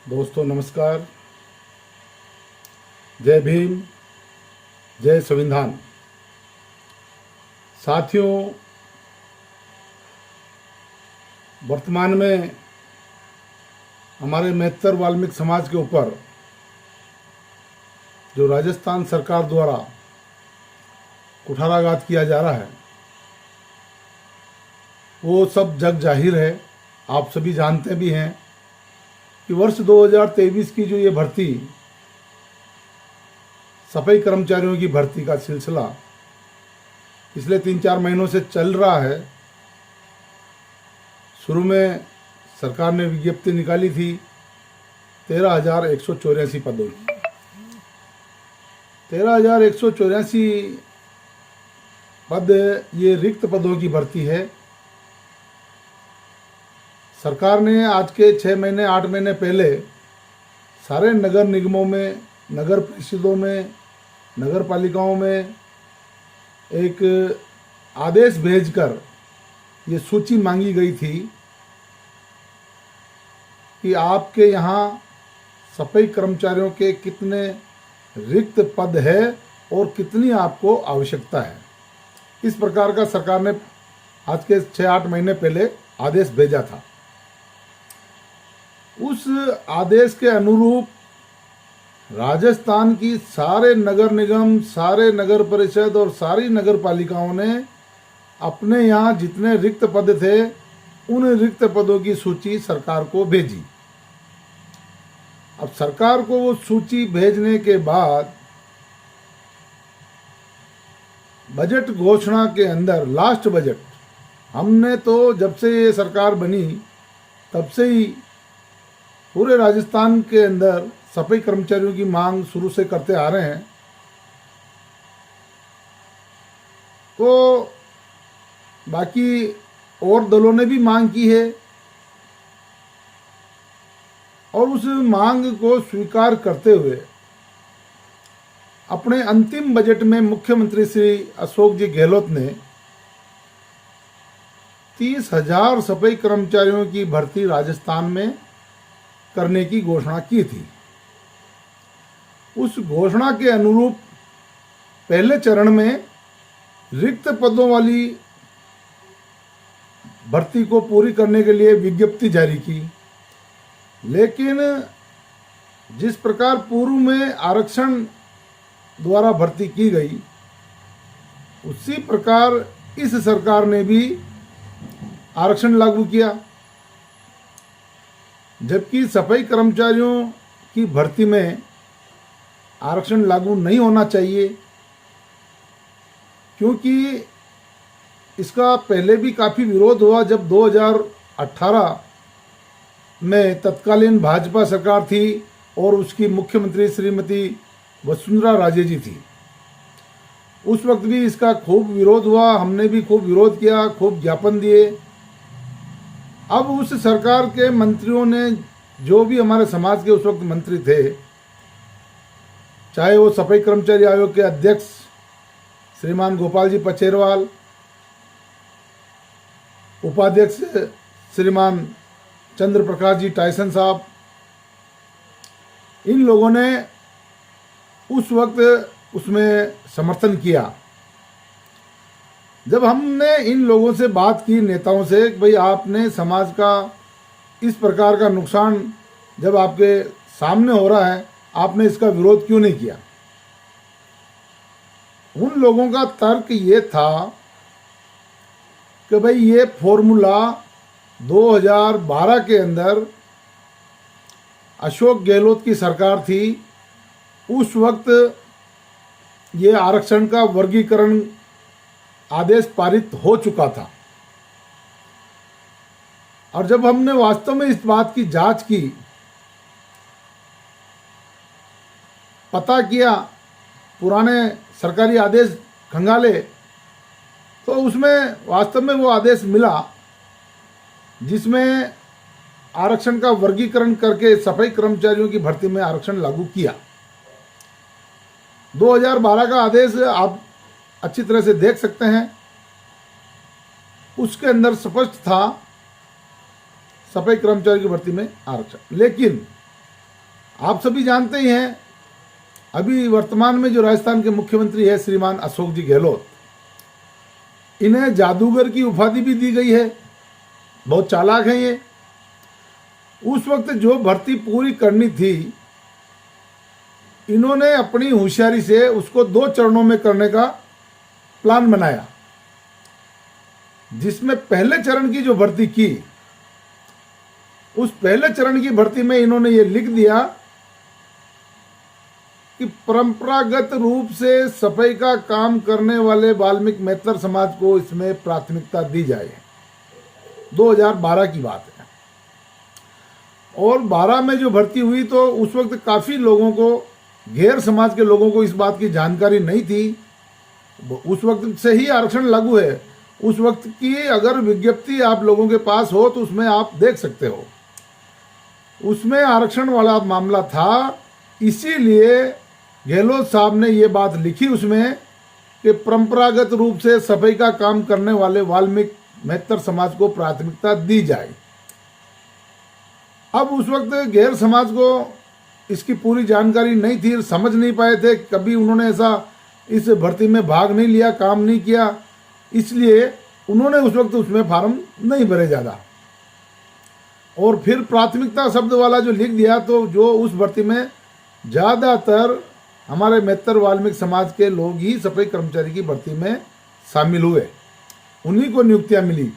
दोस्तों नमस्कार। जय भीम, जय संविधान। साथियों, वर्तमान में हमारे मेहतर वाल्मीकि समाज के ऊपर जो राजस्थान सरकार द्वारा कुठाराघात किया जा रहा है वो सब जग जाहिर है। आप सभी जानते भी हैं कि वर्ष 2023 की जो ये भर्ती, सफाई कर्मचारियों की भर्ती का सिलसिला पिछले 3-4 महीनों से चल रहा है। शुरू में सरकार ने विज्ञप्ति निकाली थी 13,184 पदों की। 13,184 पद ये रिक्त पदों की भर्ती है। सरकार ने आज के 6 महीने 8 महीने पहले सारे नगर निगमों में, नगर परिषदों में, नगर पालिकाओं में एक आदेश भेजकर ये सूची मांगी गई थी कि आपके यहाँ सफाई कर्मचारियों के कितने रिक्त पद है और कितनी आपको आवश्यकता है। इस प्रकार का सरकार ने आज के 6-8 महीने पहले आदेश भेजा था। उस आदेश के अनुरूप राजस्थान की सारे नगर निगम, सारे नगर परिषद और सारी नगर पालिकाओं ने अपने यहाँ जितने रिक्त पद थे उन रिक्त पदों की सूची सरकार को भेजी। अब सरकार को वो सूची भेजने के बाद बजट घोषणा के अंदर, लास्ट बजट, हमने तो जब से ये सरकार बनी तब से ही पूरे राजस्थान के अंदर सफाई कर्मचारियों की मांग शुरू से करते आ रहे हैं। तो बाकी और दलों ने भी मांग की है और उस मांग को स्वीकार करते हुए अपने अंतिम बजट में मुख्यमंत्री श्री अशोक जी गहलोत ने 30,000 सफाई कर्मचारियों की भर्ती राजस्थान में करने की घोषणा की थी। उस घोषणा के अनुरूप पहले चरण में रिक्त पदों वाली भर्ती को पूरी करने के लिए विज्ञप्ति जारी की, लेकिन जिस प्रकार पूर्व में आरक्षण द्वारा भर्ती की गई उसी प्रकार इस सरकार ने भी आरक्षण लागू किया। जबकि सफाई कर्मचारियों की भर्ती में आरक्षण लागू नहीं होना चाहिए, क्योंकि इसका पहले भी काफ़ी विरोध हुआ जब 2018 में तत्कालीन भाजपा सरकार थी और उसकी मुख्यमंत्री श्रीमती वसुंधरा राजे जी थी। उस वक्त भी इसका खूब विरोध हुआ, हमने भी खूब विरोध किया, खूब ज्ञापन दिए। अब उस सरकार के मंत्रियों ने, जो भी हमारे समाज के उस वक्त मंत्री थे, चाहे वो सफाई कर्मचारी आयोग के अध्यक्ष श्रीमान गोपाल जी पचेरवाल, उपाध्यक्ष श्रीमान चंद्र प्रकाश जी टाइसन साहब, इन लोगों ने उस वक्त उसमें समर्थन किया। जब हमने इन लोगों से बात की, नेताओं से, कि भाई आपने समाज का इस प्रकार का नुकसान जब आपके सामने हो रहा है, आपने इसका विरोध क्यों नहीं किया? उन लोगों का तर्क ये था कि भाई ये फॉर्मूला 2012 के अंदर अशोक गहलोत की सरकार थी, उस वक्त ये आरक्षण का वर्गीकरण आदेश पारित हो चुका था। और जब हमने वास्तव में इस बात की जांच की, पता किया, पुराने सरकारी आदेश खंगाले, तो उसमें वास्तव में वो आदेश मिला जिसमें आरक्षण का वर्गीकरण करके सफाई कर्मचारियों की भर्ती में आरक्षण लागू किया। 2012 का आदेश आप अच्छी तरह से देख सकते हैं। उसके अंदर स्पष्ट था सफाई कर्मचारी की भर्ती में आरक्षण। लेकिन आप सभी जानते ही हैं, अभी वर्तमान में जो राजस्थान के मुख्यमंत्री है श्रीमान अशोक जी गहलोत, इन्हें जादूगर की उपाधि भी दी गई है। बहुत चालाक हैं ये। उस वक्त जो भर्ती पूरी करनी थी, इन्होंने अपनी होशियारी से उसको 2 चरणों में करने का प्लान बनाया, जिसमें पहले चरण की जो भर्ती की, उस पहले चरण की भर्ती में इन्होंने ये लिख दिया कि परंपरागत रूप से सफाई का काम करने वाले वाल्मीकि मेहतर समाज को इसमें प्राथमिकता दी जाए। 2012 की बात है। और 12 में जो भर्ती हुई तो उस वक्त काफ़ी लोगों को, गैर समाज के लोगों को इस बात की जानकारी नहीं थी। उस वक्त से ही आरक्षण लागू है। उस वक्त की अगर विज्ञप्ति आप लोगों के पास हो तो उसमें आप देख सकते हो, उसमें आरक्षण वाला मामला था। इसीलिए गहलोत साहब ने ये बात लिखी उसमें कि परंपरागत रूप से सफाई का काम करने वाले वाल्मीकि मेहतर समाज को प्राथमिकता दी जाए। अब उस वक्त गैर समाज को इसकी पूरी जानकारी नहीं थी, समझ नहीं पाए थे, कभी उन्होंने ऐसा इस भर्ती में भाग नहीं लिया, काम नहीं किया, इसलिए उन्होंने उस वक्त उसमें फार्म नहीं भरे ज़्यादा। और फिर प्राथमिकता शब्द वाला जो लिख दिया, तो जो उस भर्ती में ज़्यादातर हमारे मेहतर वाल्मीकि समाज के लोग ही सफाई कर्मचारी की भर्ती में शामिल हुए, उन्हीं को नियुक्तियां मिली।